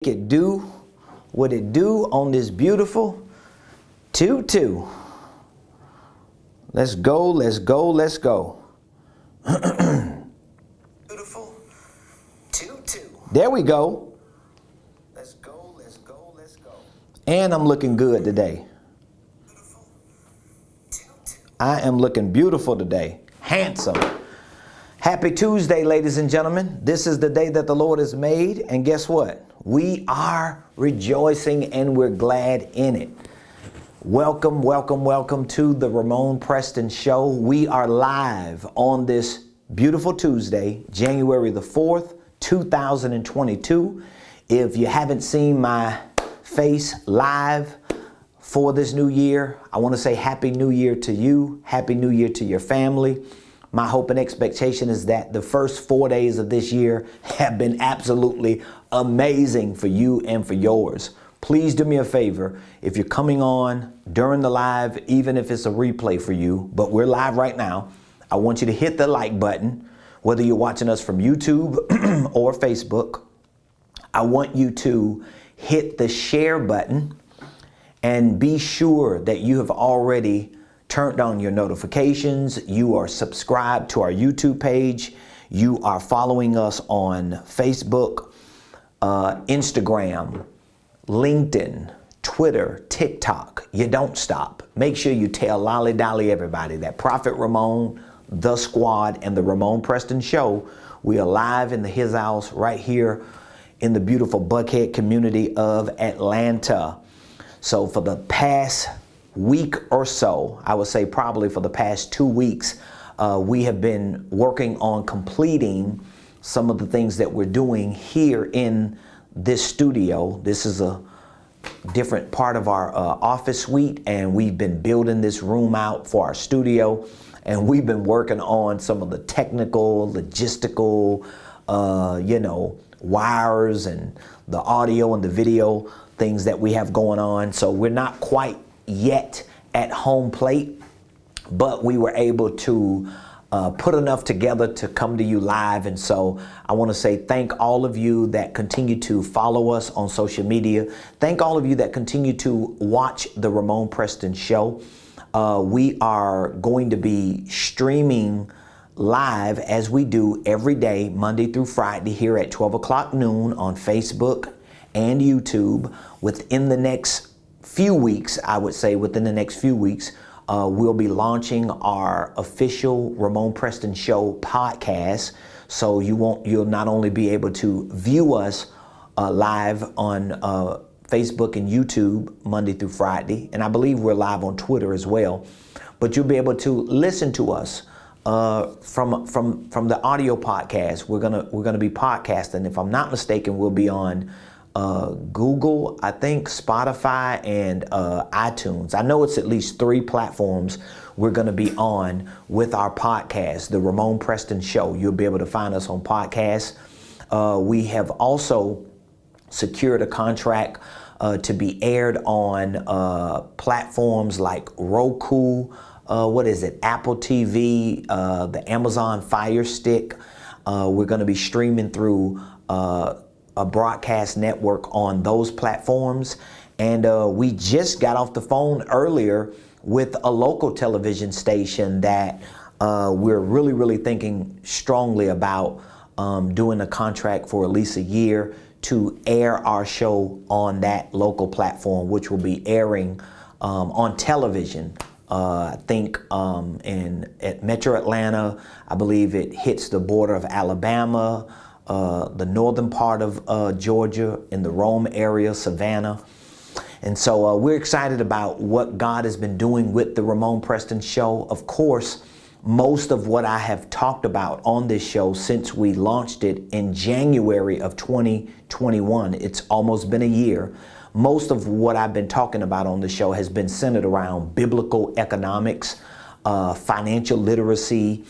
it do what it do on this beautiful 2-2. Let's go, let's go, let's go. Beautiful 2-2. There we go. Let's go, let's go, let's go. And I'm looking good today. Beautiful 2-2. I am looking beautiful today. Handsome. Happy Tuesday, ladies and gentlemen. This is the day that the Lord has made, and guess what? We are rejoicing and we're glad in it. Welcome, welcome, welcome to the Ramon Preston Show. We are live on this beautiful Tuesday, January the 4th, 2022. If you haven't seen my face live for this new year, I want to say Happy New Year to you. Happy New Year to your family. My hope and expectation is that the first 4 days of this year have been absolutely amazing for you and for yours. Please do me a favor. If you're coming on during the live, even if it's a replay for you, but we're live right now, I want you to hit the like button, whether you're watching us from YouTube or Facebook. I want you to hit the share button and be sure that you have already turned on your notifications, you are subscribed to our YouTube page, you are following us on Facebook, Instagram, LinkedIn, Twitter, TikTok. You don't stop. Make sure you tell Lolly Dolly everybody that Prophet Ramon, The Squad, and the Ramon Preston Show, we are live in his house right here in the beautiful Buckhead community of Atlanta. So for the past week or so, I would say probably for the past 2 weeks, we have been working on completing some of the things that we're doing here in this studio. This is a different part of our office suite, and we've been building this room out for our studio, and we've been working on some of the technical, logistical, wires and the audio and the video things that we have going on. So we're not quite yet at home plate, but we were able to put enough together to come to you live. And so I want to say thank all of you that continue to follow us on social media. Thank all of you that continue to watch the Ramon Preston Show. We are going to be streaming live as we do every day, Monday through Friday, here at 12 o'clock noon on Facebook and YouTube. Within the next few weeks, I would say within the next few weeks, we'll be launching our official Ramon Preston Show podcast. So you'll not only be able to view us live on Facebook and YouTube Monday through Friday, and I believe we're live on Twitter as well, but you'll be able to listen to us from the audio podcast. We're gonna be podcasting. If I'm not mistaken, we'll be on Google, I think, Spotify, and iTunes. I know it's at least 3 platforms we're going to be on with our podcast, The Ramon Preston Show. You'll be able to find us on podcasts. We have also secured a contract to be aired on platforms like Roku, Apple TV, the Amazon Fire Stick. We're going to be streaming through a broadcast network on those platforms. And we just got off the phone earlier with a local television station that we're really thinking strongly about doing a contract for at least a year to air our show on that local platform, which will be airing on television. I think at Metro Atlanta, I believe it hits the border of Alabama, the northern part of Georgia, in the Rome area, Savannah. And so we're excited about what God has been doing with the Ramon Preston Show. Of course, most of what I have talked about on this show since we launched it in January of 2021, it's almost been a year. Most of what I've been talking about on the show has been centered around biblical economics, financial literacy,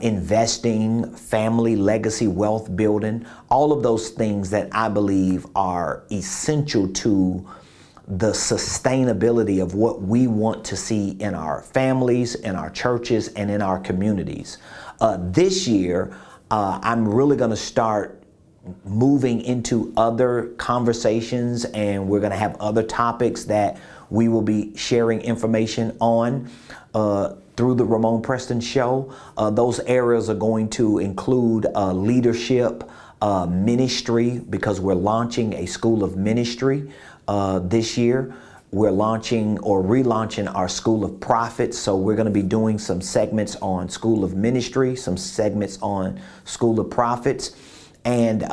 investing, family, legacy, wealth building, all of those things that I believe are essential to the sustainability of what we want to see in our families, in our churches, and in our communities. This year, I'm really going to start moving into other conversations, and we're going to have other topics that we will be sharing information on through the Ramon Preston Show. Those areas are going to include leadership, ministry, because we're launching a school of ministry this year. We're launching or relaunching our School of Prophets. So we're going to be doing some segments on School of Ministry, some segments on School of Prophets. And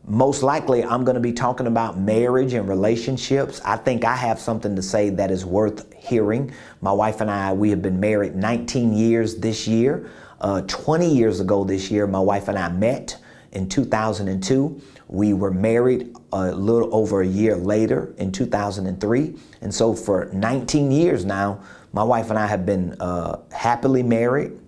most likely I'm going to be talking about marriage and relationships. I think I have something to say that is worth hearing. My wife and I, we have been married 19 years this year. 20 years ago this year, my wife and I met in 2002. We were married a little over a year later in 2003. And so for 19 years now, my wife and I have been happily married,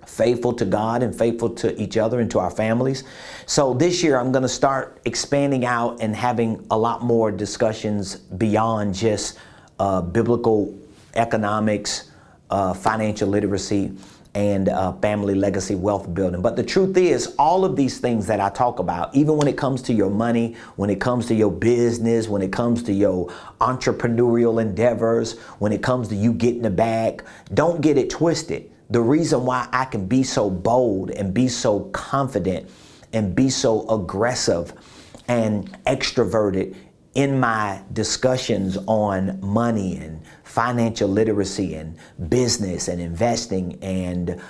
faithful to God and faithful to each other and to our families. So this year I'm going to start expanding out and having a lot more discussions beyond just biblical economics, financial literacy, and family legacy wealth building. But the truth is, all of these things that I talk about, even when it comes to your money, when it comes to your business, when it comes to your entrepreneurial endeavors, when it comes to you getting the bag, don't get it twisted. The reason why I can be so bold and be so confident and be so aggressive and extroverted in my discussions on money and financial literacy and business and investing and,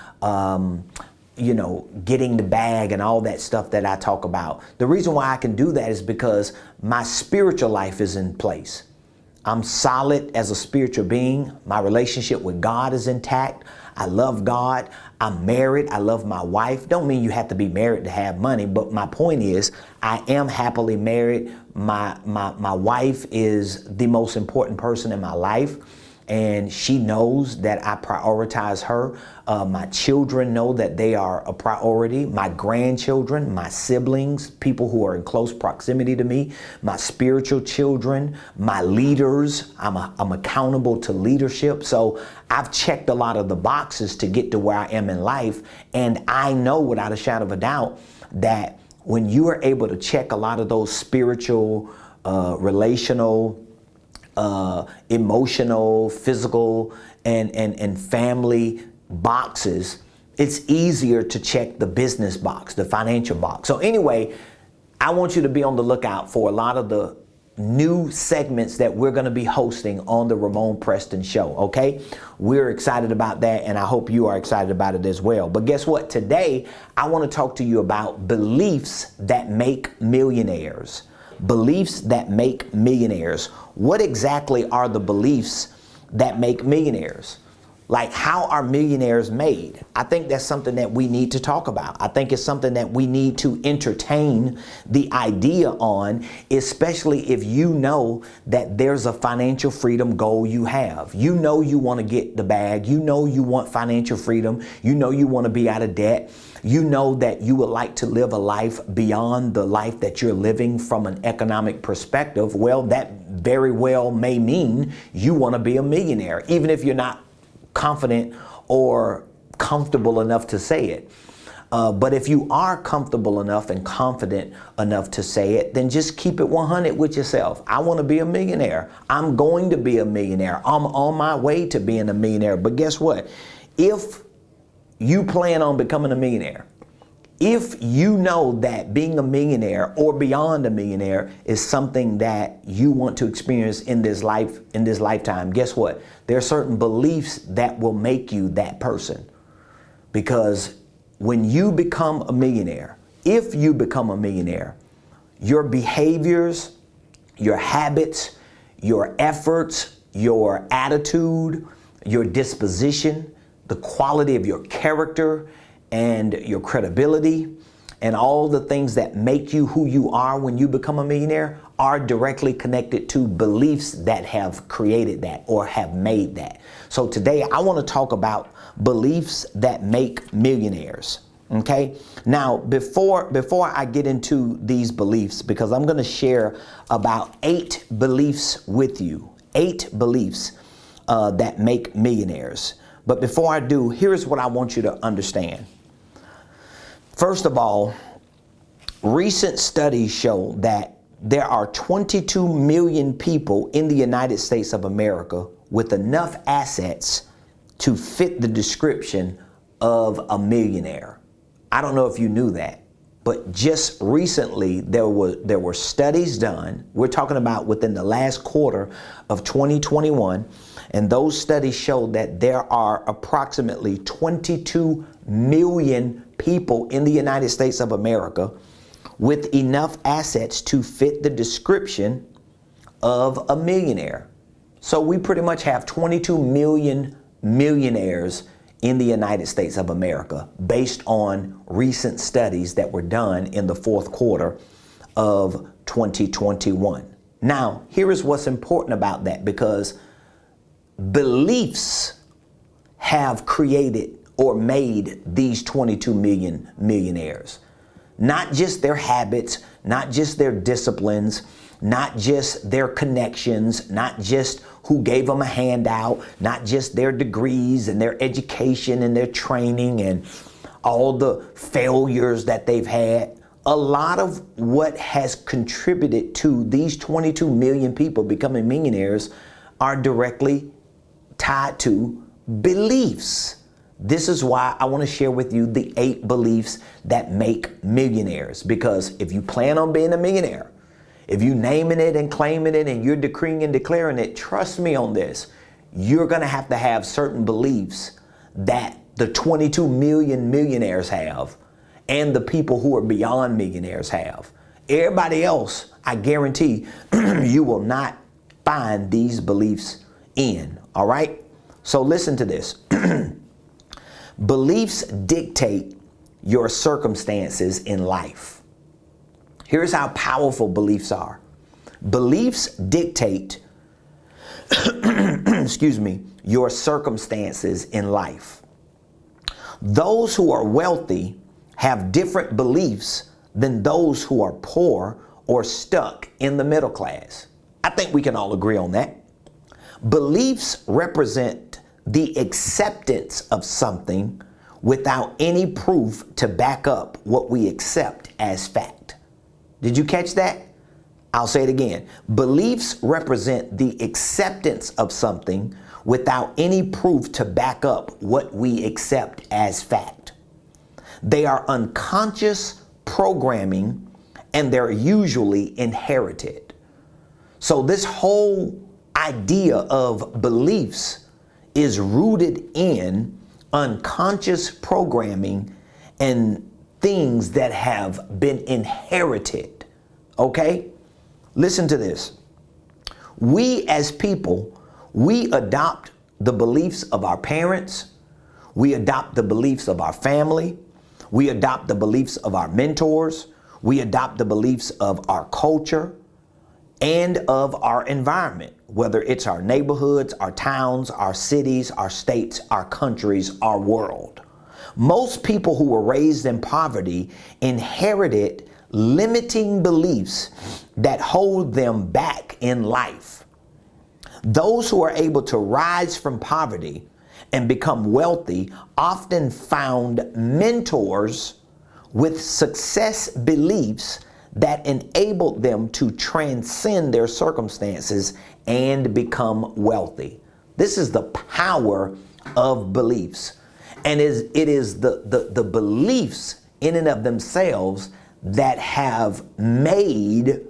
getting the bag and all that stuff that I talk about. The reason why I can do that is because my spiritual life is in place. I'm solid as a spiritual being. My relationship with God is intact. I love God. I'm married. I love my wife. Don't mean you have to be married to have money, but my point is I am happily married. My wife is the most important person in my life, and she knows that I prioritize her. My children know that they are a priority. My grandchildren, my siblings, people who are in close proximity to me, my spiritual children, my leaders. I'm accountable to leadership. So I've checked a lot of the boxes to get to where I am in life. And I know without a shadow of a doubt that when you are able to check a lot of those spiritual, relational, emotional, physical, and family boxes, it's easier to check the business box, the financial box. So anyway, I want you to be on the lookout for a lot of the new segments that we're going to be hosting on the Ramon Preston Show, okay? We're excited about that, and I hope you are excited about it as well. But guess what? Today, I want to talk to you about beliefs that make millionaires. Beliefs that make millionaires. What exactly are the beliefs that make millionaires? Like, how are millionaires made? I think that's something that we need to talk about. I think it's something that we need to entertain the idea on, especially if you know that there's a financial freedom goal you have. You know you want to get the bag. You know you want financial freedom. You know you want to be out of debt. You know that you would like to live a life beyond the life that you're living from an economic perspective. Well, that very well may mean you want to be a millionaire, even if you're not confident or comfortable enough to say it. But if you are comfortable enough and confident enough to say it, then just keep it 100 with yourself. I want to be a millionaire. I'm going to be a millionaire. I'm on my way to being a millionaire. But guess what? If you plan on becoming a millionaire, if you know that being a millionaire or beyond a millionaire is something that you want to experience in this life, in this lifetime, guess what? There are certain beliefs that will make you that person. Because when you become a millionaire, if you become a millionaire, your behaviors, your habits, your efforts, your attitude, your disposition, the quality of your character, and your credibility, and all the things that make you who you are when you become a millionaire are directly connected to beliefs that have created that or have made that. So today I want to talk about beliefs that make millionaires. Okay. Now, before I get into these beliefs, because I'm going to share about 8 beliefs with you, 8 beliefs that make millionaires. But before I do, here's what I want you to understand. First of all, recent studies show that there are 22 million people in the United States of America with enough assets to fit the description of a millionaire. I don't know if you knew that, but just recently there were studies done. We're talking about within the last quarter of 2021, and those studies show that there are approximately 22 million people in the United States of America with enough assets to fit the description of a millionaire. So we pretty much have 22 million millionaires in the United States of America based on recent studies that were done in the fourth quarter of 2021. Now, here is what's important about that, because beliefs have created or made these 22 million millionaires. Not just their habits, not just their disciplines, not just their connections, not just who gave them a handout, not just their degrees and their education and their training and all the failures that they've had. A lot of what has contributed to these 22 million people becoming millionaires are directly tied to beliefs. This is why I want to share with you the 8 beliefs that make millionaires. Because if you plan on being a millionaire, if you naming it and claiming it and you're decreeing and declaring it, trust me on this, you're going to have certain beliefs that the 22 million millionaires have and the people who are beyond millionaires have. Everybody else, I guarantee you will not find these beliefs in. All right? So listen to this. Beliefs dictate your circumstances in life. Here's how powerful beliefs are. Beliefs dictate, excuse me, your circumstances in life. Those who are wealthy have different beliefs than those who are poor or stuck in the middle class. I think we can all agree on that. Beliefs represent the acceptance of something without any proof to back up what we accept as fact. Did you catch that? I'll say it again. Beliefs represent the acceptance of something without any proof to back up what we accept as fact. They are unconscious programming and they're usually inherited. So this whole idea of beliefs is rooted in unconscious programming and things that have been inherited. Okay? Listen to this. We as people, we adopt the beliefs of our parents. We adopt the beliefs of our family. We adopt the beliefs of our mentors. We adopt the beliefs of our culture and of our environment, whether it's our neighborhoods, our towns, our cities, our states, our countries, our world. Most people who were raised in poverty inherited limiting beliefs that hold them back in life. Those who are able to rise from poverty and become wealthy often found mentors with success beliefs that enabled them to transcend their circumstances and become wealthy. This is the power of beliefs. And it is the beliefs in and of themselves that have made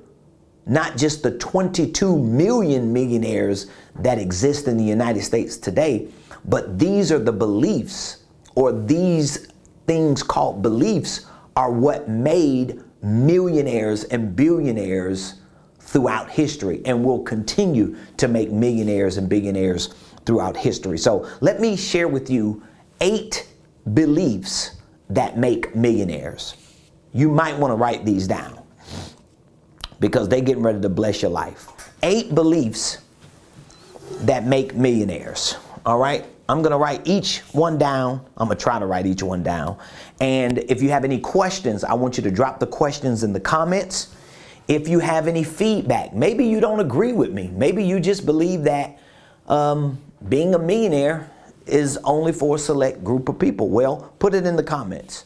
not just the 22 million millionaires that exist in the United States today, but these are the beliefs, or these things called beliefs are what made millionaires and billionaires throughout history and will continue to make millionaires and billionaires throughout history. So let me share with you 8 beliefs that make millionaires. You might want to write these down because they're getting ready to bless your life. 8 beliefs that make millionaires. All right. I'm going to write each one down. I'm going to try to write each one down. And if you have any questions, I want you to drop the questions in the comments. If you have any feedback, maybe you don't agree with me. Maybe you just believe that being a millionaire is only for a select group of people. Well, put it in the comments.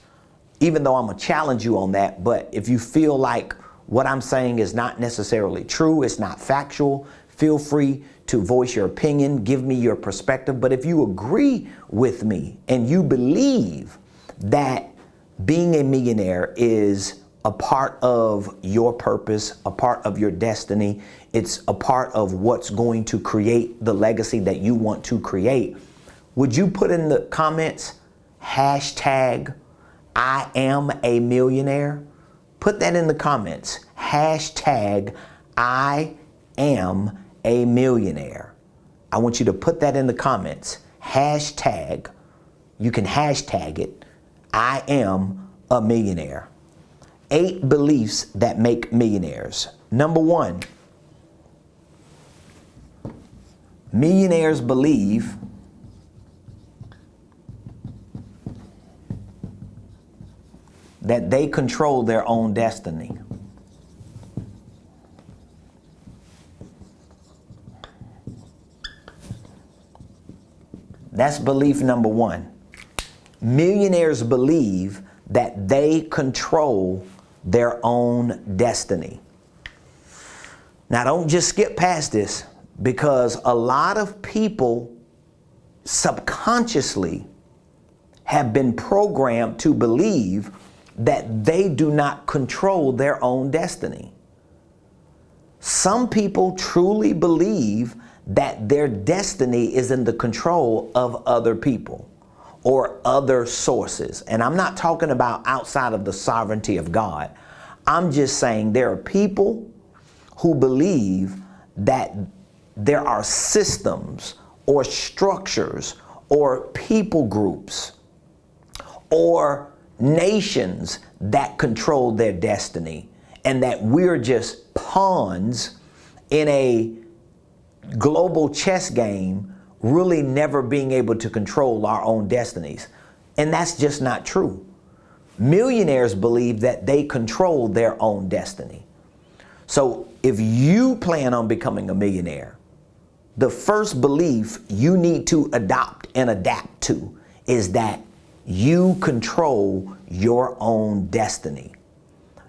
even though I'm going to challenge you on that. But if you feel like what I'm saying is not necessarily true, it's not factual, feel free to voice your opinion, give me your perspective. But if you agree with me and you believe that being a millionaire is a part of your purpose, a part of your destiny, it's a part of what's going to create the legacy that you want to create, would you put in the comments, hashtag I am a millionaire? Put that in the comments. Hashtag I am a millionaire. I want you to put that in the comments. Hashtag, you can hashtag it, I am a millionaire. 8 beliefs that make millionaires. Number 1, millionaires believe that they control their own destiny. That's belief number 1. Millionaires believe that they control their own destiny. Now, don't just skip past this, because a lot of people subconsciously have been programmed to believe that they do not control their own destiny. Some people truly believe that their destiny is in the control of other people or other sources. And I'm not talking about outside of the sovereignty of God. I'm just saying there are people who believe that there are systems or structures or people groups or nations that control their destiny, and that we're just pawns in a global chess game, really never being able to control our own destinies. And that's just not true. Millionaires believe that they control their own destiny. So if you plan on becoming a millionaire, the first belief you need to adopt and adapt to is that you control your own destiny.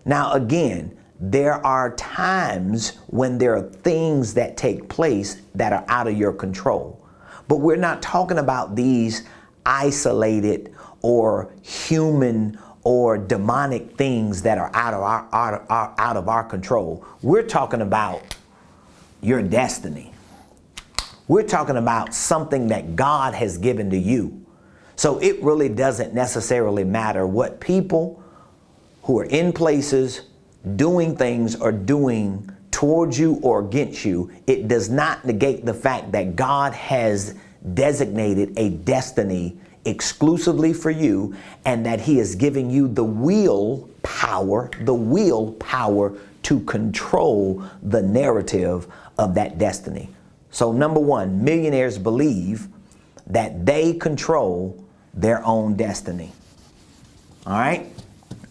Now, again, there are times when there are things that take place that are out of your control. But we're not talking about these isolated or human or demonic things that are out of our control. We're talking about your destiny. We're talking about something that God has given to you. So it really doesn't necessarily matter what people who are in places doing things are doing towards you or against you. It does not negate the fact that God has designated a destiny exclusively for you, and that He is giving you the will power to control the narrative of that destiny. So number 1, millionaires believe that they control their own destiny. All right.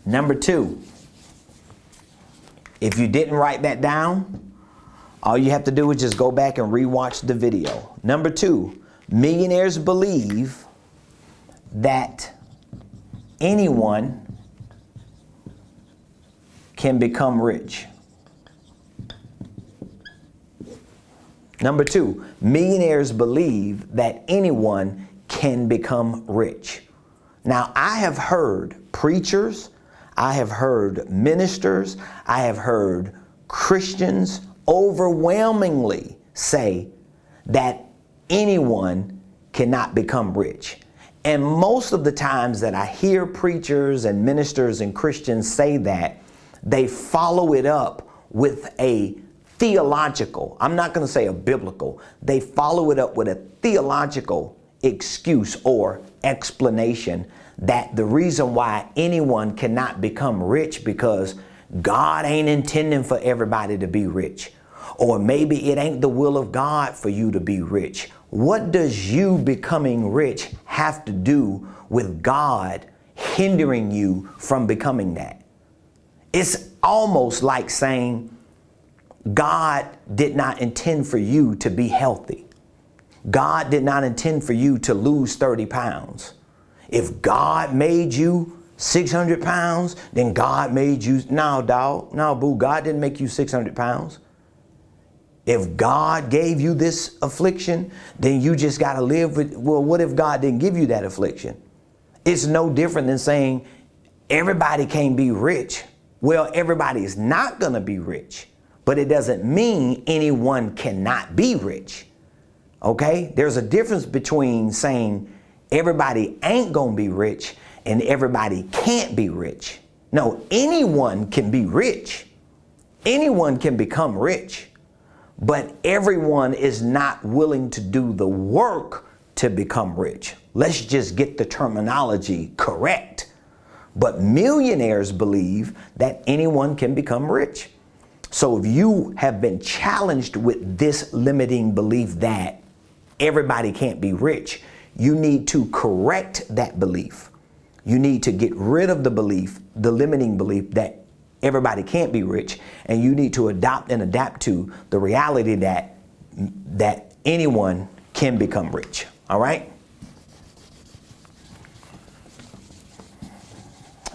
Number 2, if you didn't write that down, all you have to do is just go back and rewatch the video. Number 2, millionaires believe that anyone can become rich. Number 2, millionaires believe that anyone can become rich. Now, I have heard preachers, I have heard ministers, I have heard Christians overwhelmingly say that anyone cannot become rich. And most of the times that I hear preachers and ministers and Christians say that, they follow it up with a theological, I'm not going to say a biblical, they follow it up with a theological excuse or explanation that the reason why anyone cannot become rich because God ain't intending for everybody to be rich. Or maybe it ain't the will of God for you to be rich. What does you becoming rich have to do with God hindering you from becoming that? It's almost like saying God did not intend for you to be healthy. God did not intend for you to lose 30 pounds. If God made you 600 pounds, then God made you. No, dog. No, boo. God didn't make you 600 pounds. If God gave you this affliction, then you just got to live with, well, what if God didn't give you that affliction? It's no different than saying everybody can't be rich. Well, everybody is not going to be rich, but it doesn't mean anyone cannot be rich. Okay? There's a difference between saying everybody ain't going to be rich and everybody can't be rich. No, anyone can be rich. Anyone can become rich. But everyone is not willing to do the work to become rich. Let's just get the terminology correct. But millionaires believe that anyone can become rich. So if you have been challenged with this limiting belief that everybody can't be rich, you need to correct that belief. You need to get rid of the belief, the limiting belief that everybody can't be rich, and you need to adopt and adapt to the reality that anyone can become rich. All right?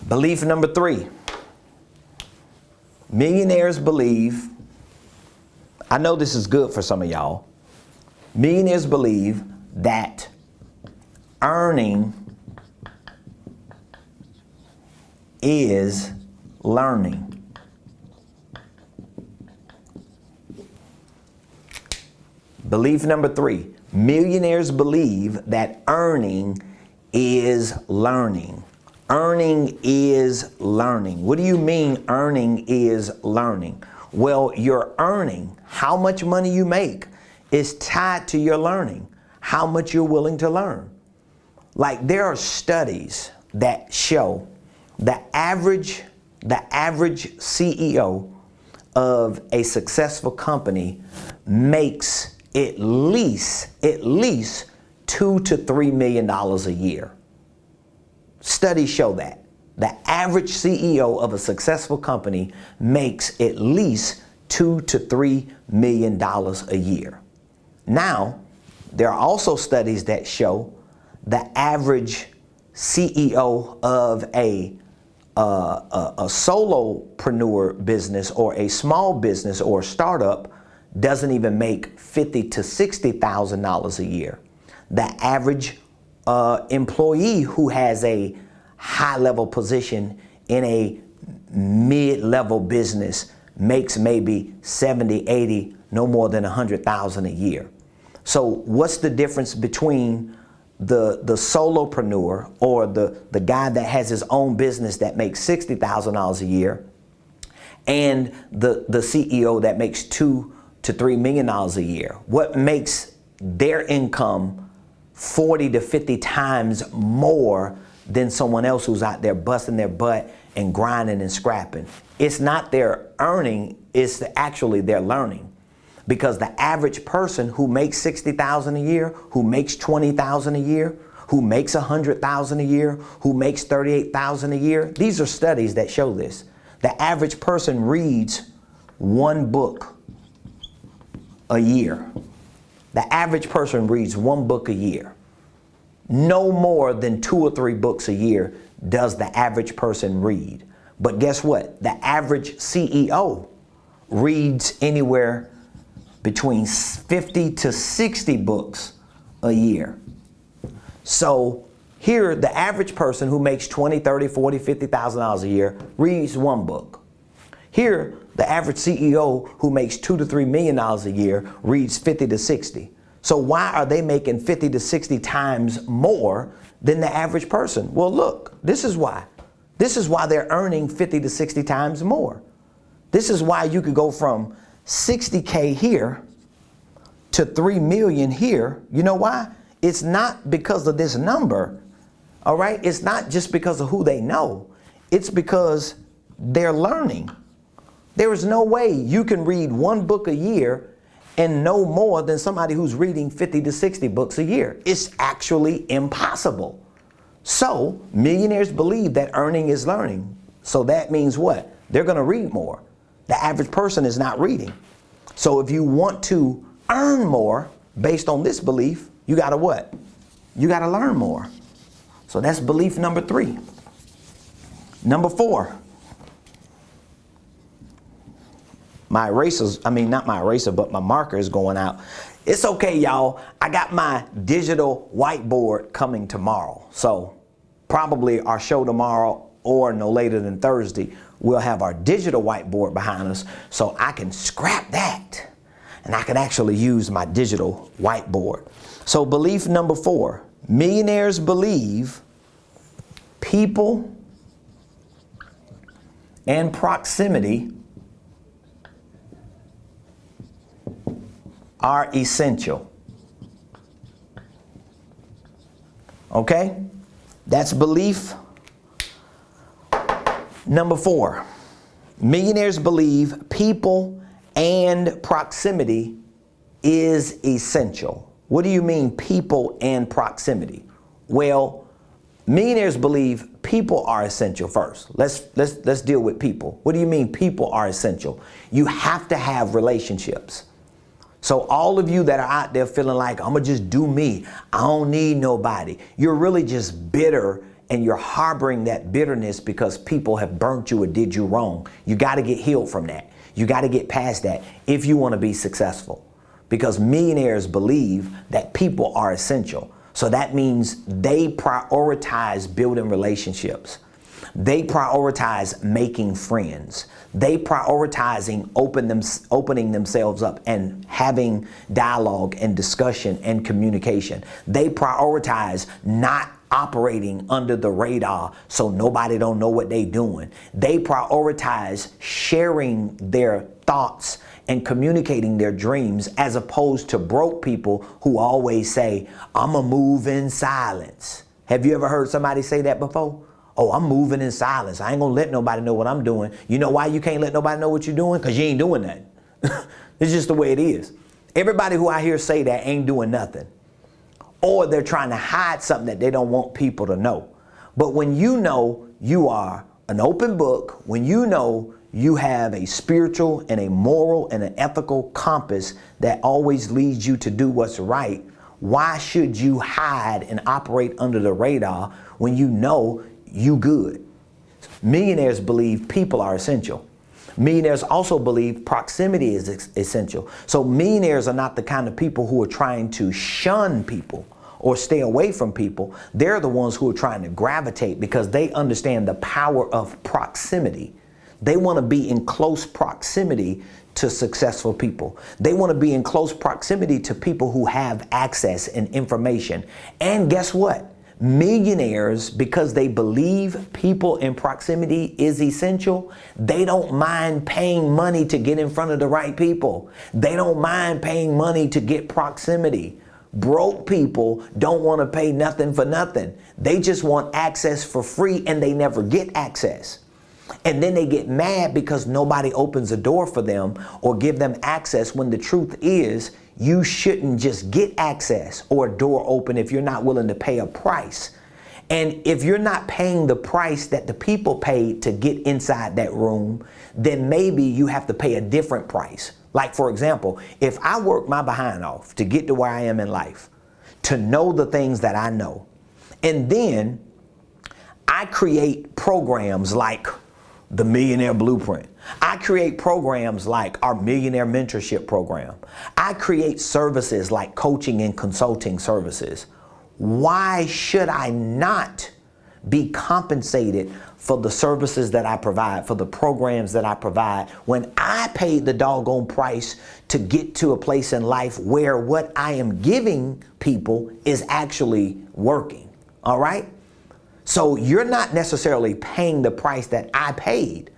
Belief number 3. Millionaires believe, I know this is good for some of y'all. Millionaires believe that earning is learning. Belief number 3. Millionaires believe that earning is learning. Earning is learning. What do you mean earning is learning? Well, your earning, how much money you make, is tied to your learning, how much you're willing to learn. Like there are studies that show the average CEO of a successful company makes at least $2 to $3 million a year. Studies show that the average CEO of a successful company makes at least $2 to $3 million a year. Now, there are also studies that show the average CEO of a solopreneur business or a small business or startup doesn't even make $50,000 to $60,000 a year. The average employee who has a high-level position in a mid-level business makes maybe 70, 80, no more than 100,000 a year. So what's the difference between the solopreneur or the guy that has his own business that makes $60,000 a year and the CEO that makes $2 to $3 million a year? What makes their income 40 to 50 times more than someone else who's out there busting their butt and grinding and scrapping? It's not their earning, it's actually their learning. Because the average person who makes $60,000 a year, who makes $20,000 a year, who makes $100,000 a year, who makes $38,000 a year, these are studies that show this. The average person reads one book a year. The average person reads one book a year. No more than 2 or 3 books a year does the average person read. But guess what? The average CEO reads anywhere between 50 to 60 books a year. So here, the average person who makes $20, $30, $40, $50,000 a year reads one book. Here, the average CEO who makes $2 to $3 million a year reads 50 to 60. So why are they making 50 to 60 times more than the average person? Well, look, this is why. This is why they're earning 50 to 60 times more. This is why you could go from 60K here to 3 million here. You know why? It's not because of this number. All right. It's not just because of who they know. It's because they're learning. There is no way you can read one book a year and know more than somebody who's reading 50 to 60 books a year. It's actually impossible. So millionaires believe that earning is learning. So that means what? They're going to read more. The average person is not reading. So if you want to earn more based on this belief, you got to what? You got to learn more. So that's belief number 3. Number 4. My erasers, not my eraser, but my marker is going out. It's okay, y'all. I got my digital whiteboard coming tomorrow. So probably our show tomorrow or no later than Thursday, we'll have our digital whiteboard behind us so I can scrap that and I can actually use my digital whiteboard. So belief number 4, millionaires believe people and proximity are essential. Okay? That's belief number 4. Millionaires believe people and proximity is essential. What do you mean people and proximity? Well, millionaires believe people are essential first. Let's deal with people. What do you mean people are essential? You have to have relationships. So all of you that are out there feeling like, I'm gonna just do me, I don't need nobody, you're really just bitter and you're harboring that bitterness because people have burnt you or did you wrong. You gotta get healed from that. You gotta get past that if you wanna be successful. Because millionaires believe that people are essential. So that means they prioritize building relationships. They prioritize making friends. They prioritizing opening themselves up and having dialogue and discussion and communication. They prioritize not operating under the radar so nobody don't know what they doing. They prioritize sharing their thoughts and communicating their dreams as opposed to broke people who always say, I'm a move in silence. Have you ever heard somebody say that before? Oh, I'm moving in silence. I ain't gonna let nobody know what I'm doing. You know why you can't let nobody know what you're doing? Because you ain't doing nothing. It's just the way it is. Everybody who I hear say that ain't doing nothing. Or they're trying to hide something that they don't want people to know. But when you know you are an open book, when you know you have a spiritual and a moral and an ethical compass that always leads you to do what's right, why should you hide and operate under the radar when you know you good? Millionaires believe people are essential. Millionaires also believe proximity is essential. So millionaires are not the kind of people who are trying to shun people or stay away from people. They're the ones who are trying to gravitate because they understand the power of proximity. They want to be in close proximity to successful people. They want to be in close proximity to people who have access and information. And guess what? Millionaires, because they believe people in proximity is essential, they don't mind paying money to get in front of the right people. They don't mind paying money to get proximity. Broke people don't want to pay nothing for nothing. They just want access for free and they never get access. And then they get mad because nobody opens a door for them or give them access when the truth is you shouldn't just get access or a door open if you're not willing to pay a price. And if you're not paying the price that the people paid to get inside that room, then maybe you have to pay a different price. Like, for example, if I work my behind off to get to where I am in life, to know the things that I know, and then I create programs like the Millionaire Blueprint. I create programs like our Millionaire Mentorship program. I create services like coaching and consulting services. Why should I not be compensated for the services that I provide, for the programs that I provide, when I paid the doggone price to get to a place in life where what I am giving people is actually working? All right? So you're not necessarily paying the price that I paid.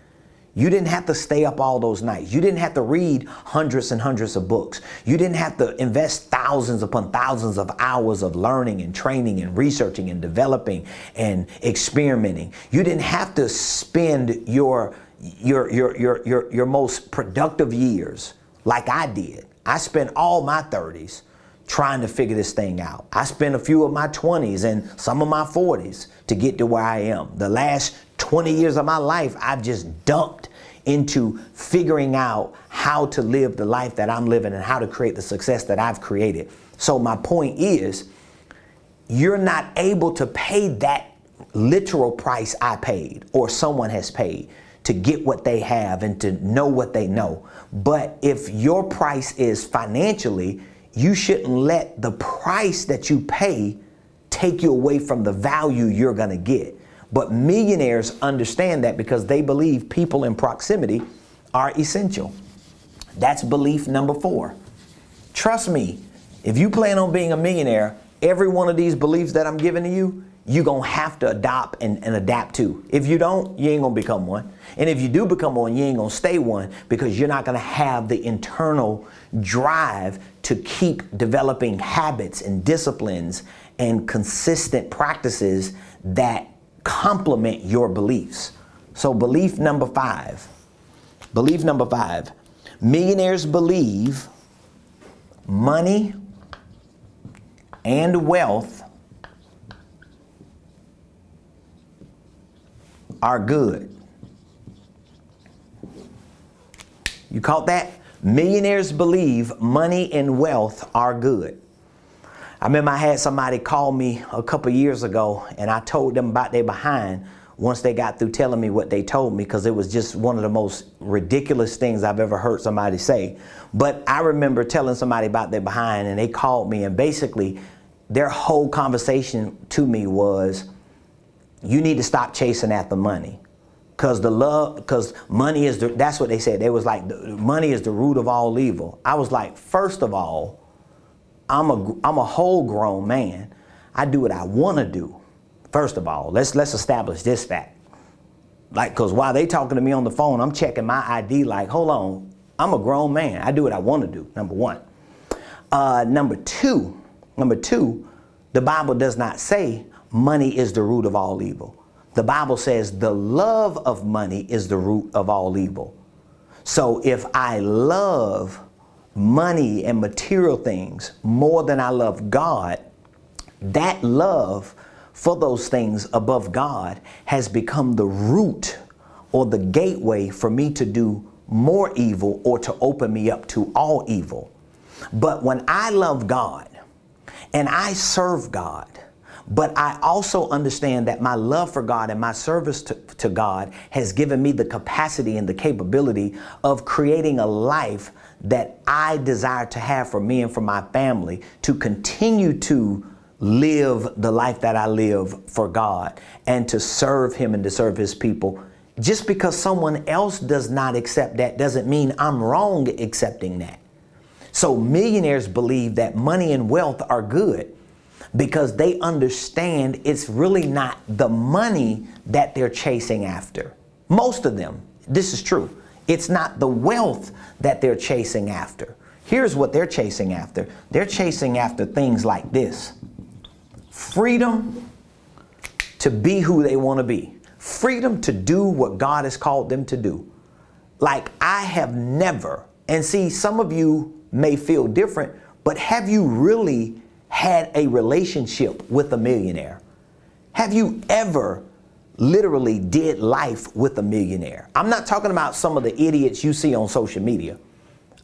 You didn't have to stay up all those nights. You didn't have to read hundreds and hundreds of books. You didn't have to invest thousands upon thousands of hours of learning and training and researching and developing and experimenting. You didn't have to spend your most productive years like I did. I spent all my 30s trying to figure this thing out. I spent a few of my 20s and some of my 40s to get to where I am. The last 20 years of my life, I've just dumped into figuring out how to live the life that I'm living and how to create the success that I've created. So my point is, you're not able to pay that literal price I paid or someone has paid to get what they have and to know what they know. But if your price is financially, you shouldn't let the price that you pay take you away from the value you're going to get. But millionaires understand that because they believe people in proximity are essential. That's belief number 4. Trust me, if you plan on being a millionaire, every one of these beliefs that I'm giving to you, you're going to have to adopt and adapt to. If you don't, you ain't going to become one. And if you do become one, you ain't going to stay one because you're not going to have the internal drive to keep developing habits and disciplines and consistent practices that complement your beliefs. So belief number 5. Belief number 5. Millionaires believe money and wealth are good. You caught that? Millionaires believe money and wealth are good. I remember I had somebody call me a couple years ago and I told them about their behind once they got through telling me what they told me, because it was just one of the most ridiculous things I've ever heard somebody say. But I remember telling somebody about their behind and they called me, and basically their whole conversation to me was, you need to stop chasing after money. Because money is that's what they said. They was like, money is the root of all evil. I was like, first of all, I'm a whole grown man. I do what I want to do. First of all, let's establish this fact. Like, because while they talking to me on the phone, I'm checking my ID like, hold on, I'm a grown man. I do what I want to do, number 1. Number two, the Bible does not say money is the root of all evil. The Bible says the love of money is the root of all evil. So if I love money and material things more than I love God, that love for those things above God has become the root or the gateway for me to do more evil or to open me up to all evil. But when I love God and I serve God, but I also understand that my love for God and my service to God has given me the capacity and the capability of creating a life that I desire to have for me and for my family, to continue to live the life that I live for God and to serve Him and to serve His people. Just because someone else does not accept that doesn't mean I'm wrong accepting that. So millionaires believe that money and wealth are good because they understand it's really not the money that they're chasing after. Most of them, this is true. It's not the wealth that they're chasing after. Here's what they're chasing after. They're chasing after things like this: freedom to be who they want to be. Freedom to do what God has called them to do. Like, I have never, and see, some of you may feel different, but have you really had a relationship with a millionaire? Have you ever literally did life with a millionaire? I'm not talking about some of the idiots you see on social media.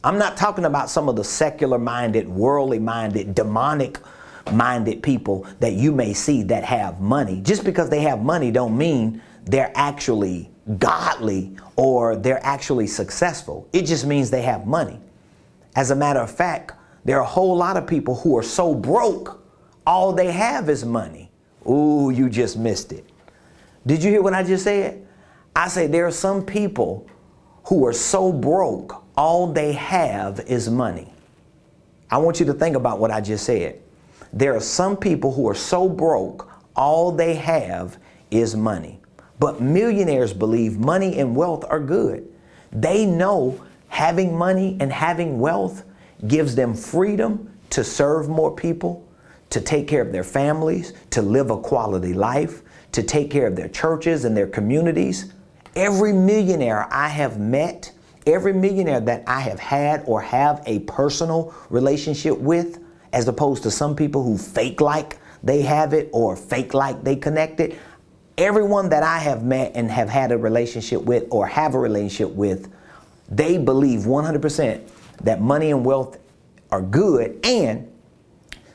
I'm not talking about some of the secular minded, worldly minded, demonic minded people that you may see that have money. Just because they have money don't mean they're actually godly or they're actually successful. It just means they have money. As a matter of fact, there are a whole lot of people who are so broke, all they have is money. Ooh, you just missed it. Did you hear what I just said? I say there are some people who are so broke, all they have is money. I want you to think about what I just said. There are some people who are so broke, all they have is money. But millionaires believe money and wealth are good. They know having money and having wealth gives them freedom to serve more people, to take care of their families, to live a quality life, to take care of their churches and their communities. Every millionaire I have met, every millionaire that I have had or have a personal relationship with, as opposed to some people who fake like they have it or fake like they connected, everyone that I have met and have had a relationship with or have a relationship with, they believe 100% that money and wealth are good, and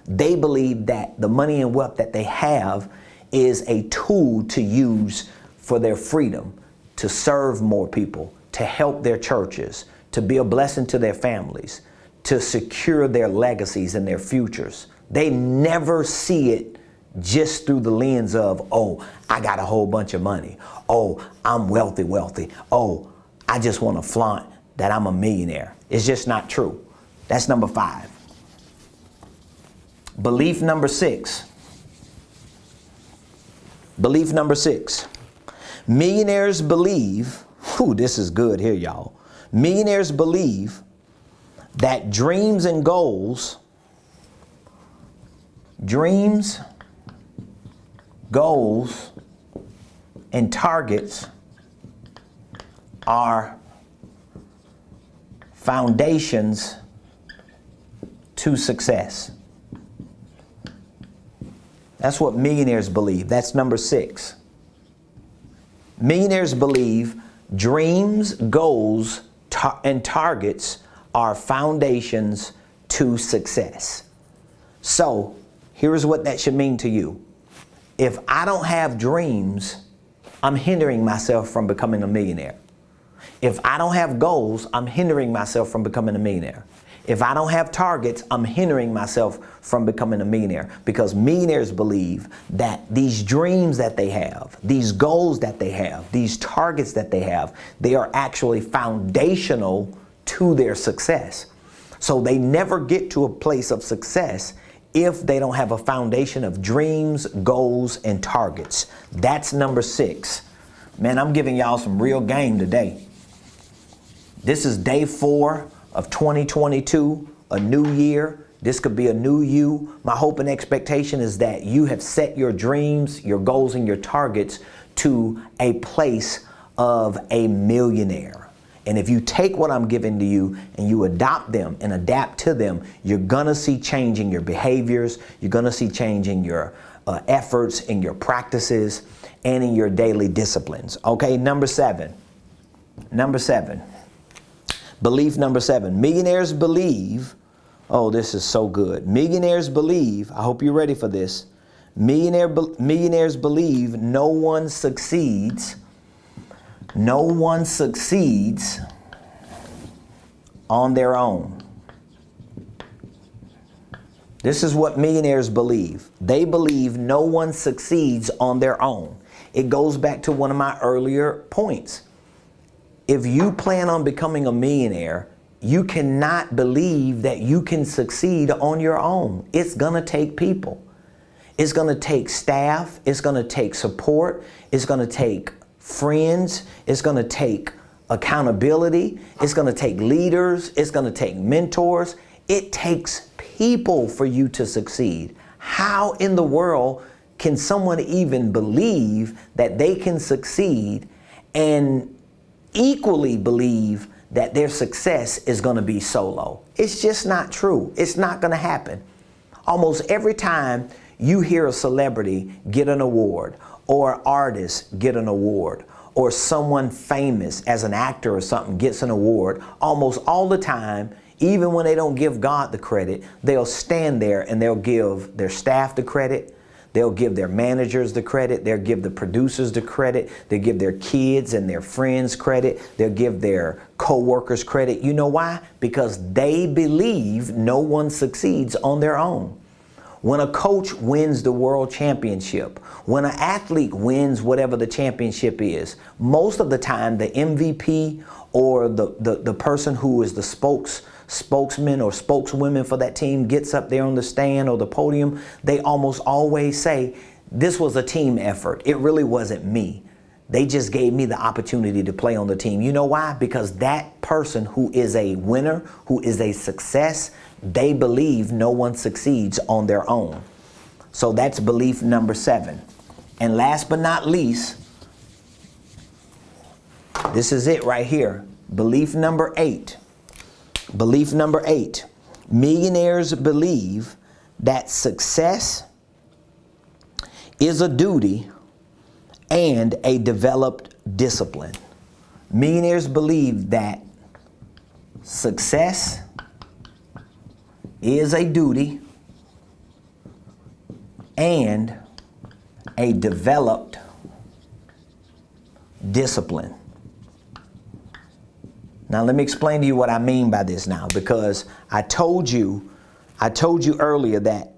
they believe that the money and wealth that they have is a tool to use for their freedom, to serve more people, to help their churches, to be a blessing to their families, to secure their legacies and their futures. They never see it just through the lens of, oh, I got a whole bunch of money. Oh, I'm wealthy. Oh, I just want to flaunt that I'm a millionaire. It's just not true. That's number 5. Belief number 6. Belief number 6. Millionaires believe, this is good here, y'all. Millionaires believe that dreams, goals, and targets are foundations to success. That's what millionaires believe. That's number 6. Millionaires believe dreams, goals, and targets are foundations to success. So here's what that should mean to you. If I don't have dreams, I'm hindering myself from becoming a millionaire. If I don't have goals, I'm hindering myself from becoming a millionaire. If I don't have targets, I'm hindering myself from becoming a millionaire, because millionaires believe that these dreams that they have, these goals that they have, these targets that they have, they are actually foundational to their success. So they never get to a place of success if they don't have a foundation of dreams, goals, and targets. That's number 6. Man, I'm giving y'all some real game today. This is day 4 of 2022, a new year. This could be a new you. My hope and expectation is that you have set your dreams, your goals, and your targets to a place of a millionaire. And if you take what I'm giving to you and you adopt them and adapt to them, you're gonna see change in your behaviors. You're gonna see change in your efforts, in your practices, and in your daily disciplines. Okay, number 7. Belief number 7. Millionaires believe, this is so good. Millionaires believe, I hope you're ready for this. Millionaires believe no one succeeds on their own. This is what millionaires believe. They believe no one succeeds on their own. It goes back to one of my earlier points. If you plan on becoming a millionaire, you cannot believe that you can succeed on your own. It's gonna take people. It's gonna take staff. It's gonna take support. It's gonna take friends. It's gonna take accountability. It's gonna take leaders. It's gonna take mentors. It takes people for you to succeed. How in the world can someone even believe that they can succeed and equally believe that their success is going to be solo? It's just not true. It's not going to happen. Almost every time you hear a celebrity get an award, or artists get an award, or someone famous as an actor or something gets an award, almost all the time, even when they don't give God the credit, they'll stand there and they'll give their staff the credit. They'll give their managers the credit. They'll give the producers the credit. They'll give their kids and their friends credit. They'll give their co-workers credit. You know why? Because they believe no one succeeds on their own. When a coach wins the world championship, when an athlete wins whatever the championship is, most of the time the MVP or the person who is the spokesman or spokeswomen for that team gets up there on the stand or the podium, they almost always say, this was a team effort. It really wasn't me. They just gave me the opportunity to play on the team. You know why? Because that person who is a winner, who is a success, they believe no one succeeds on their own. So that's belief number 7. And last but not least, this is it right here. Belief number 8. Belief number 8. Millionaires believe that success is a duty and a developed discipline. Millionaires believe that success is a duty and a developed discipline. Now let me explain to you what I mean by this now, because I told you earlier that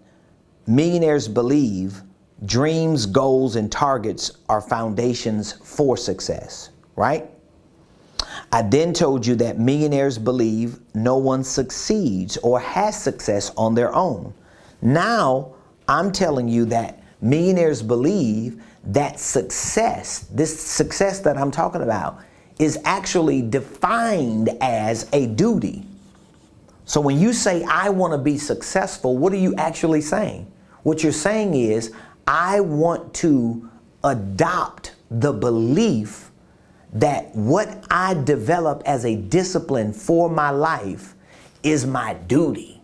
millionaires believe dreams, goals, and targets are foundations for success, right? I then told you that millionaires believe no one succeeds or has success on their own. Now I'm telling you that millionaires believe that success, this success that I'm talking about, is actually defined as a duty. So when you say, I want to be successful, what are you actually saying? What you're saying is, I want to adopt the belief that what I develop as a discipline for my life is my duty.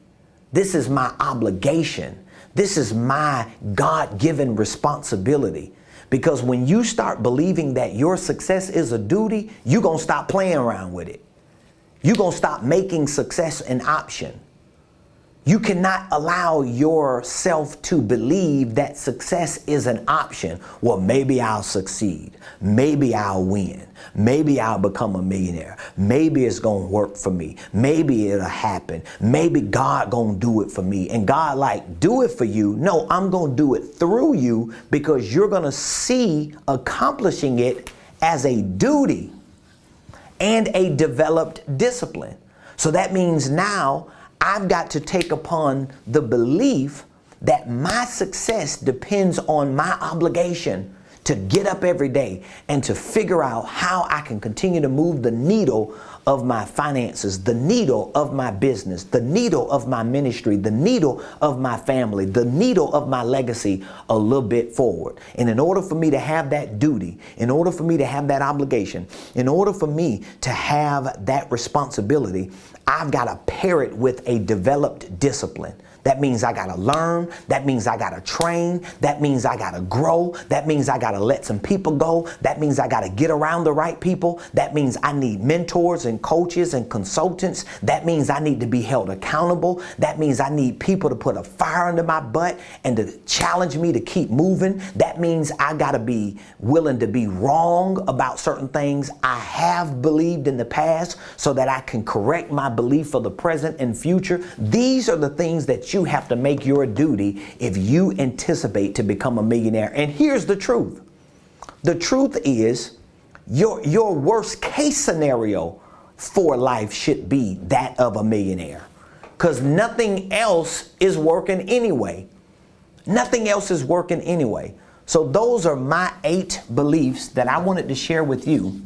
This is my obligation. This is my God-given responsibility. Because when you start believing that your success is a duty, you're going to stop playing around with it. You're going to stop making success an option. You cannot allow yourself to believe that success is an option. Well, maybe I'll succeed. Maybe I'll win. Maybe I'll become a millionaire. Maybe it's going to work for me. Maybe it'll happen. Maybe God going to do it for me. And God like, do it for you. No, I'm going to do it through you, because you're going to see accomplishing it as a duty and a developed discipline. So that means now I've got to take upon the belief that my success depends on my obligation to get up every day and to figure out how I can continue to move the needle of my finances, the needle of my business, the needle of my ministry, the needle of my family, the needle of my legacy a little bit forward. And in order for me to have that duty, in order for me to have that obligation, in order for me to have that responsibility, I've got to pair it with a developed discipline. That means I got to learn. That means I got to train. That means I got to grow. That means I got to let some people go. That means I got to get around the right people. That means I need mentors and coaches and consultants. That means I need to be held accountable. That means I need people to put a fire under my butt and to challenge me to keep moving. That means I got to be willing to be wrong about certain things I have believed in the past so that I can correct my belief for the present and future. These are the things that you have to make your duty if you anticipate to become a millionaire. And here's the truth. The truth is your worst case scenario for life should be that of a millionaire, because nothing else is working anyway. Nothing else is working anyway. So those are my 8 beliefs that I wanted to share with you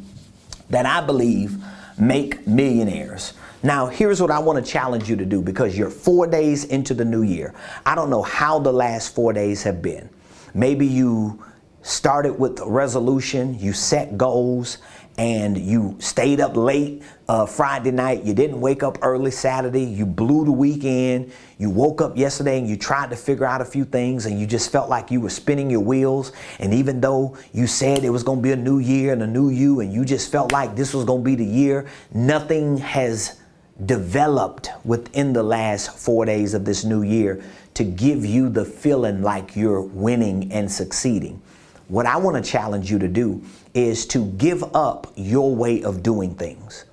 that I believe make millionaires. Now, here's what I want to challenge you to do, because you're 4 days into the new year. I don't know how the last 4 days have been. Maybe you started with a resolution, you set goals, and you stayed up late Friday night. You didn't wake up early Saturday. You blew the weekend. You woke up yesterday and you tried to figure out a few things, and you just felt like you were spinning your wheels. And even though you said it was going to be a new year and a new you, and you just felt like this was going to be the year, nothing has developed within the last 4 days of this new year to give you the feeling like you're winning and succeeding. What I want to challenge you to do is to give up your way of doing things.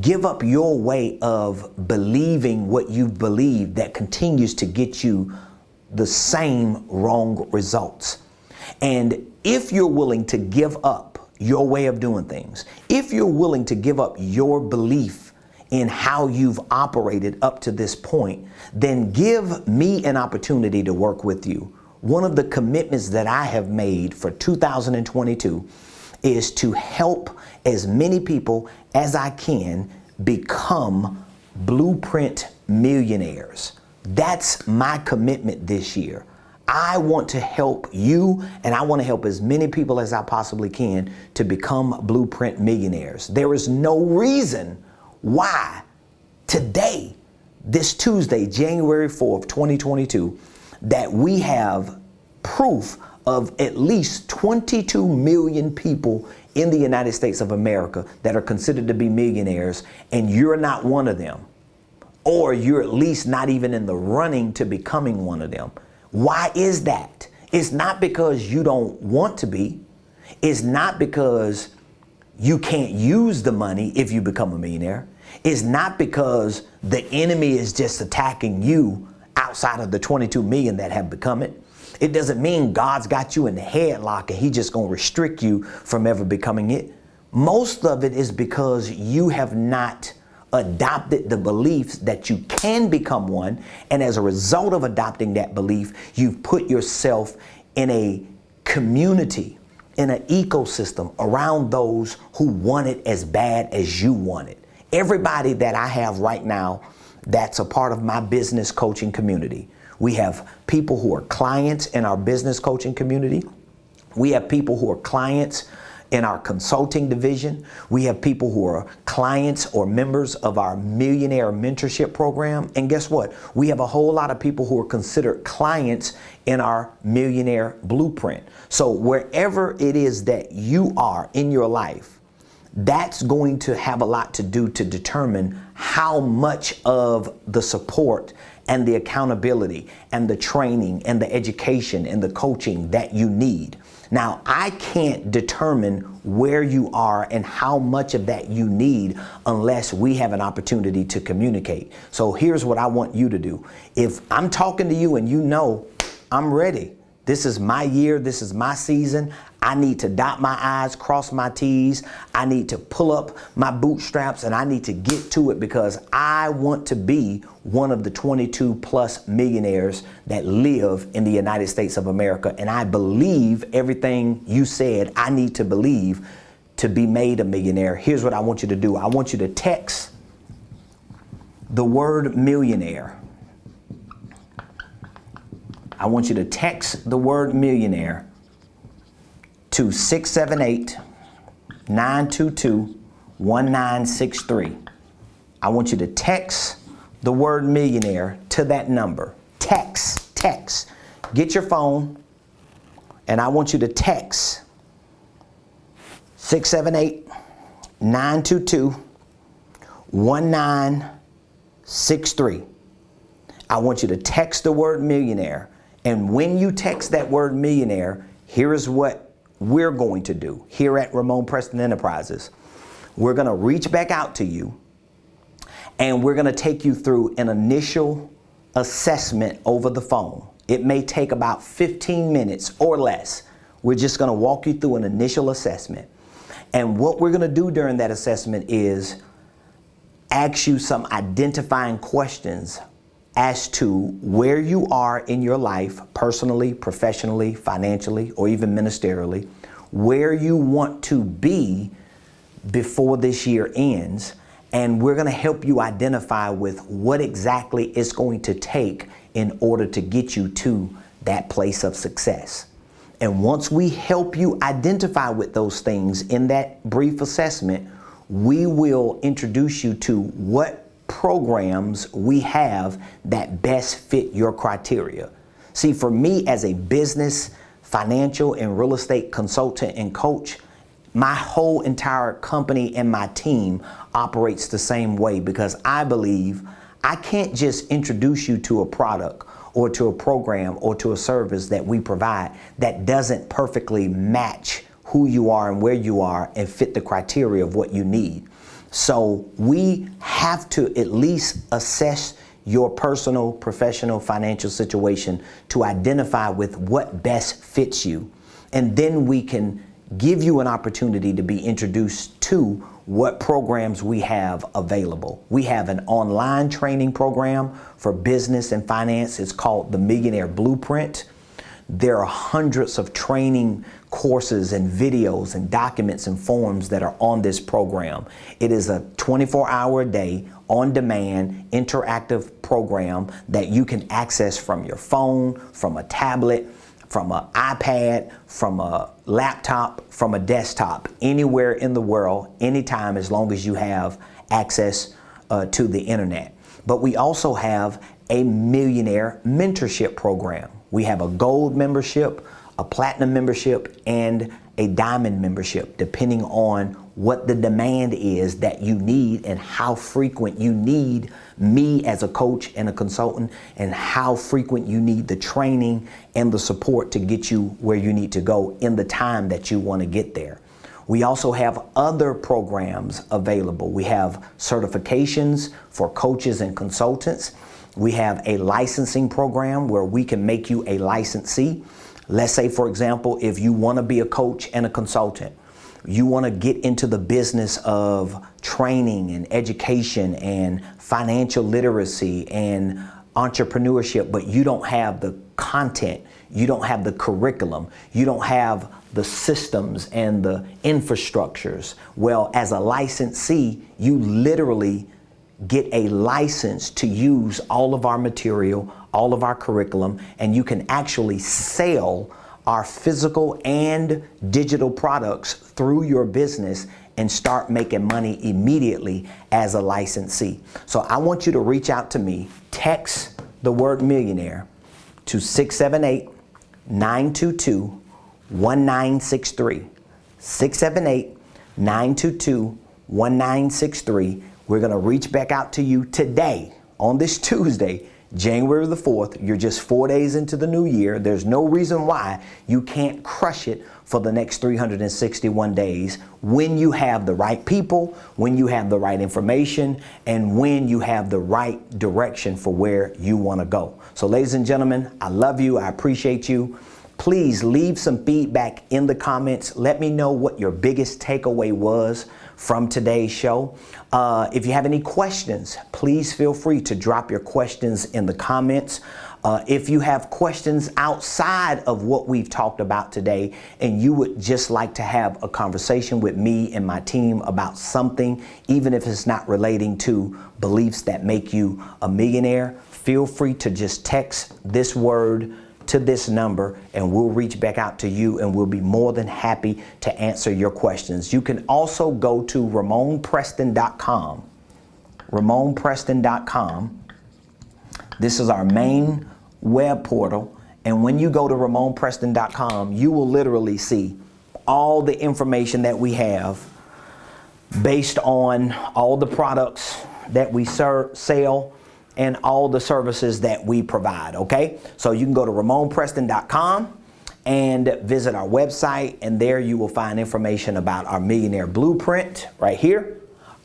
Give up your way of believing what you believe that continues to get you the same wrong results. And if you're willing to give up your way of doing things, if you're willing to give up your belief in how you've operated up to this point, then give me an opportunity to work with you. One of the commitments that I have made for 2022 is to help as many people as I can become blueprint millionaires. That's my commitment this year. I want to help you, and I want to help as many people as I possibly can to become blueprint millionaires. There is no reason why today, this Tuesday, January 4th, 2022, that we have proof of at least 22 million people in the United States of America that are considered to be millionaires, and you're not one of them, or you're at least not even in the running to becoming one of them. Why is that? It's not because you don't want to be. It's not because you can't use the money if you become a millionaire. It's not because the enemy is just attacking you outside of the 22 million that have become it. It doesn't mean God's got you in the headlock and He's just going to restrict you from ever becoming it. Most of it is because you have not adopted the beliefs that you can become one. And as a result of adopting that belief, you've put yourself in a community, in an ecosystem around those who want it as bad as you want it. Everybody that I have right now that's a part of my business coaching community. We have people who are clients in our business coaching community. We have people who are clients in our consulting division. We have people who are clients or members of our Millionaire Mentorship program. And guess what? We have a whole lot of people who are considered clients in our Millionaire Blueprint. So wherever it is that you are in your life, that's going to have a lot to do to determine how much of the support and the accountability and the training and the education and the coaching that you need. Now, I can't determine where you are and how much of that you need unless we have an opportunity to communicate. So here's what I want you to do. If I'm talking to you and you know I'm ready, this is my year, this is my season, I need to dot my I's, cross my T's, I need to pull up my bootstraps, and I need to get to it because I want to be one of the 22 plus millionaires that live in the United States of America. And I believe everything you said I need to believe to be made a millionaire. Here's what I want you to do. I want you to text the word millionaire. I want you to text the word millionaire to 678-922-1963. I want you to text the word millionaire to that number. Text. Get your phone and I want you to text 678-922-1963. I want you to text the word millionaire. And when you text that word millionaire, here is what we're going to do here at Ramon Preston Enterprises. We're going to reach back out to you and we're going to take you through an initial assessment over the phone. It may take about 15 minutes or less. We're just going to walk you through an initial assessment. And what we're going to do during that assessment is ask you some identifying questions as to where you are in your life, personally, professionally, financially, or even ministerially, where you want to be before this year ends. And we're going to help you identify with what exactly it's going to take in order to get you to that place of success. And once we help you identify with those things in that brief assessment, we will introduce you to what programs we have that best fit your criteria. See, for me as a business, financial, and real estate consultant and coach, my whole entire company and my team operates the same way because I believe I can't just introduce you to a product or to a program or to a service that we provide that doesn't perfectly match who you are and where you are and fit the criteria of what you need. So we have to at least assess your personal, professional, financial situation to identify with what best fits you. And then we can give you an opportunity to be introduced to what programs we have available. We have an online training program for business and finance. It's called the Millionaire Blueprint. There are hundreds of training courses and videos and documents and forms that are on this program. It is a 24-hour a day, on-demand, interactive program that you can access from your phone, from a tablet, from an iPad, from a laptop, from a desktop, anywhere in the world, anytime, as long as you have access to the internet. But we also have a Millionaire Mentorship program. We have a gold membership, a platinum membership, and a diamond membership, depending on what the demand is that you need and how frequent you need me as a coach and a consultant, and how frequent you need the training and the support to get you where you need to go in the time that you want to get there. We also have other programs available. We have certifications for coaches and consultants. We have a licensing program where we can make you a licensee. Let's say, for example, if you want to be a coach and a consultant, you want to get into the business of training and education and financial literacy and entrepreneurship, but you don't have the content, you don't have the curriculum, you don't have the systems and the infrastructures. Well, as a licensee, you literally get a license to use all of our material, all of our curriculum, and you can actually sell our physical and digital products through your business and start making money immediately as a licensee. So I want you to reach out to me, text the word millionaire to 678-922-1963. 678-922-1963. We're going to reach back out to you today on this Tuesday, January the 4th. You're just 4 days into the new year. There's no reason why you can't crush it for the next 361 days when you have the right people, when you have the right information, and when you have the right direction for where you want to go. So ladies and gentlemen, I love you. I appreciate you. Please leave some feedback in the comments. Let me know what your biggest takeaway was from today's show. If you have any questions, please feel free to drop your questions in the comments. If you have questions outside of what we've talked about today and you would just like to have a conversation with me and my team about something, even if it's not relating to beliefs that make you a millionaire, feel free to just text this word to this number and we'll reach back out to you and we'll be more than happy to answer your questions. You can also go to RamonPreston.com. RamonPreston.com. This is our main web portal, and when you go to RamonPreston.com, you will literally see all the information that we have based on all the products that we sell and all the services that we provide, okay? So you can go to RamonPreston.com and visit our website, and there you will find information about our Millionaire Blueprint right here,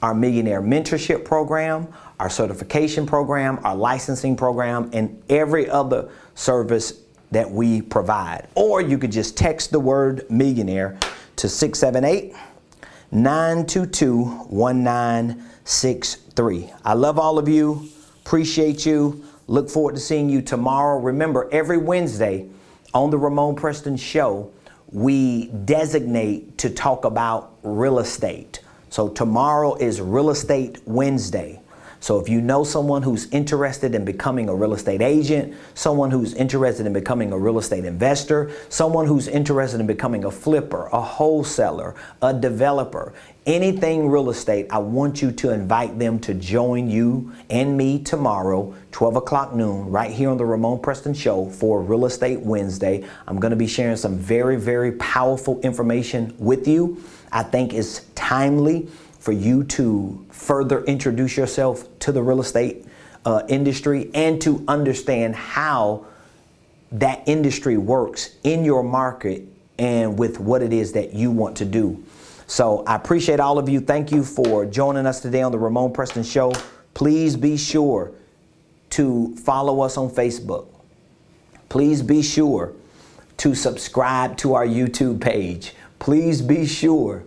our Millionaire Mentorship Program, our certification program, our licensing program, and every other service that we provide. Or you could just text the word millionaire to 678-922-1963. I love all of you. Appreciate you. Look forward to seeing you tomorrow. Remember, every Wednesday on the Ramon Preston Show, we designate to talk about real estate. So tomorrow is Real Estate Wednesday. So if you know someone who's interested in becoming a real estate agent, someone who's interested in becoming a real estate investor, someone who's interested in becoming a flipper, a wholesaler, a developer, anything real estate, I want you to invite them to join you and me tomorrow, 12 o'clock noon, right here on the Ramon Preston Show for Real Estate Wednesday. I'm going to be sharing some very, very powerful information with you. I think it's timely for you to further introduce yourself to the real estate industry and to understand how that industry works in your market and with what it is that you want to do. So I appreciate all of you. Thank you for joining us today on the Ramon Preston Show. Please be sure to follow us on Facebook. Please be sure to subscribe to our YouTube page. Please be sure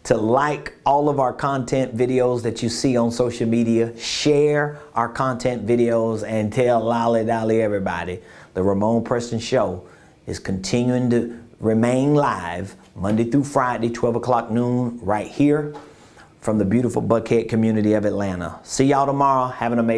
to like all of our content videos that you see on social media, share our content videos, and tell lolly dolly everybody. The Ramon Preston Show is continuing to remain live Monday through Friday, 12 o'clock noon, right here from the beautiful Buckhead community of Atlanta. See y'all tomorrow. Have an amazing